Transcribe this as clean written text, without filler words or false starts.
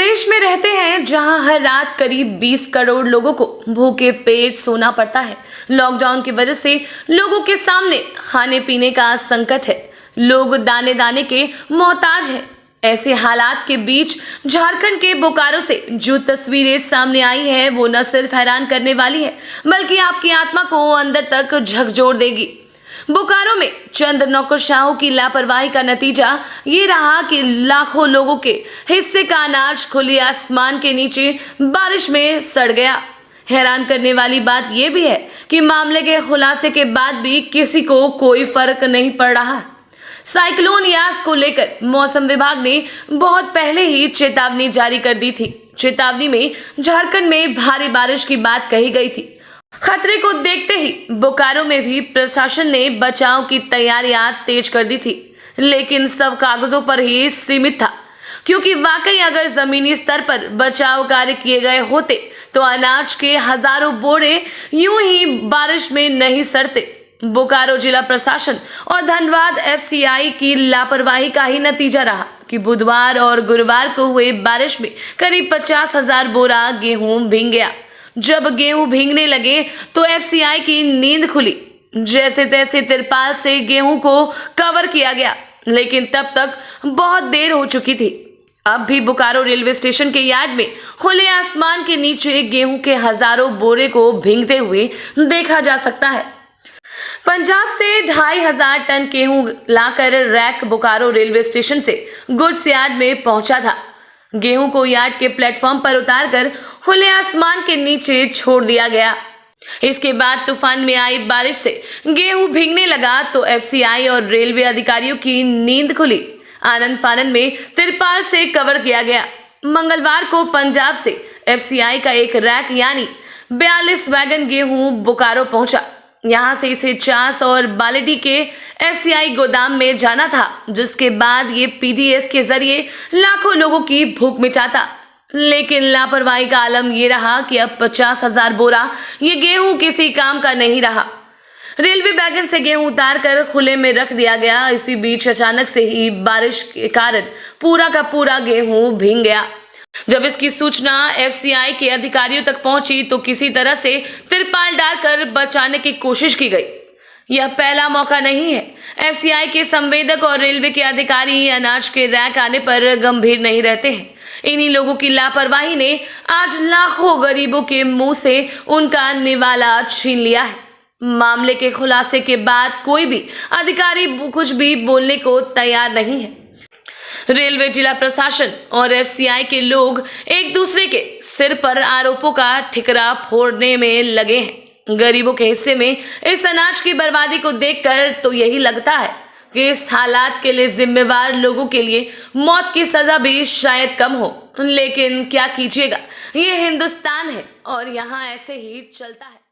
देश में रहते हैं जहां हर रात करीब 20 करोड़ लोगों को भूखे पेट सोना पड़ता है। लॉकडाउन की वजह से लोगों के सामने खाने पीने का संकट है। लोग दाने दाने के मोहताज हैं। ऐसे हालात के बीच झारखंड के बोकारो से जो तस्वीरें सामने आई है वो न सिर्फ हैरान करने वाली है बल्कि आपकी आत्मा को अंदर तक झकझोर देगी। बोकारो में चंद नौकरशाहों की लापरवाही का नतीजा ये रहा कि लाखों लोगों के हिस्से का अनाज खुले आसमान के नीचे बारिश में सड़ गया। हैरान करने वाली बात यह भी है कि मामले के खुलासे के बाद भी किसी को कोई फर्क नहीं पड़ रहा। साइक्लोन यास को लेकर मौसम विभाग ने बहुत पहले ही चेतावनी जारी कर दी थी। चेतावनी में झारखंड में भारी बारिश की बात कही गई थी। खतरे को देखते ही बोकारो में भी प्रशासन ने बचाव की तैयारियां तेज कर दी थी, लेकिन सब कागजों पर ही सीमित था, क्योंकि वाकई अगर जमीनी स्तर पर बचाव कार्य किए गए होते तो अनाज के हजारों बोरे यूं ही बारिश में नहीं सड़ते। बोकारो जिला प्रशासन और धनबाद एफसीआई की लापरवाही का ही नतीजा रहा कि बुधवार और गुरुवार को हुए बारिश में करीब 50,000 बोरा गेहूं भीग गया। जब गेहूं भीगने लगे तो एफसीआई की नींद खुली। जैसे तैसे तिरपाल से गेहूं को कवर किया गया, लेकिन तब तक बहुत देर हो चुकी थी। अब भी बोकारो रेलवे स्टेशन के यार्ड में खुले आसमान के नीचे गेहूं के हजारों बोरे को भीगते हुए देखा जा सकता है। पंजाब से 2,500 टन गेहूं लाकर रैक बोकारो रेलवे स्टेशन से गुड्स यार्ड में पहुंचा था। गेहूं को यार्ड के प्लेटफॉर्म पर उतारकर खुले आसमान के नीचे छोड़ दिया गया। इसके बाद तूफान में आई बारिश से गेहूं भीगने लगा तो एफसीआई और रेलवे अधिकारियों की नींद खुली। आनन फानन में तिरपाल से कवर किया गया। मंगलवार को पंजाब से एफसीआई का एक रैक यानी 42 वैगन गेहूं बोकारो पहुंचा। यहां से इसे चास और बालेटी के एफसीआई गोदाम में जाना था, जिसके बाद ये पीडीएस के जरिए लाखों लोगों की भूख मिटाता। लेकिन लापरवाही का आलम ये रहा कि अब 50,000 बोरा ये गेहूं किसी काम का नहीं रहा। रेलवे वैगन से गेहूं उतार कर खुले में रख दिया गया। इसी बीच अचानक से ही बारिश के कारण पूरा का पूरा गेहूं भीग गया। जब इसकी सूचना एफसीआई के अधिकारियों तक पहुंची तो किसी तरह से तिरपाल डालकर बचाने की कोशिश की गई। यह पहला मौका नहीं है। एफसीआई के संवेदक और रेलवे के अधिकारी अनाज के रैक आने पर गंभीर नहीं रहते हैं। इन्हीं लोगों की लापरवाही ने आज लाखों गरीबों के मुंह से उनका निवाला छीन लिया है। मामले के खुलासे के बाद कोई भी अधिकारी कुछ भी बोलने को तैयार नहीं है। रेलवे जिला प्रशासन और एफसीआई के लोग एक दूसरे के सिर पर आरोपों का ठिकरा फोड़ने में लगे हैं। गरीबों के हिस्से में इस अनाज की बर्बादी को देखकर तो यही लगता है कि इस हालात के लिए जिम्मेवार लोगों के लिए मौत की सजा भी शायद कम हो। लेकिन क्या कीजिएगा, ये हिंदुस्तान है और यहाँ ऐसे ही चलता है।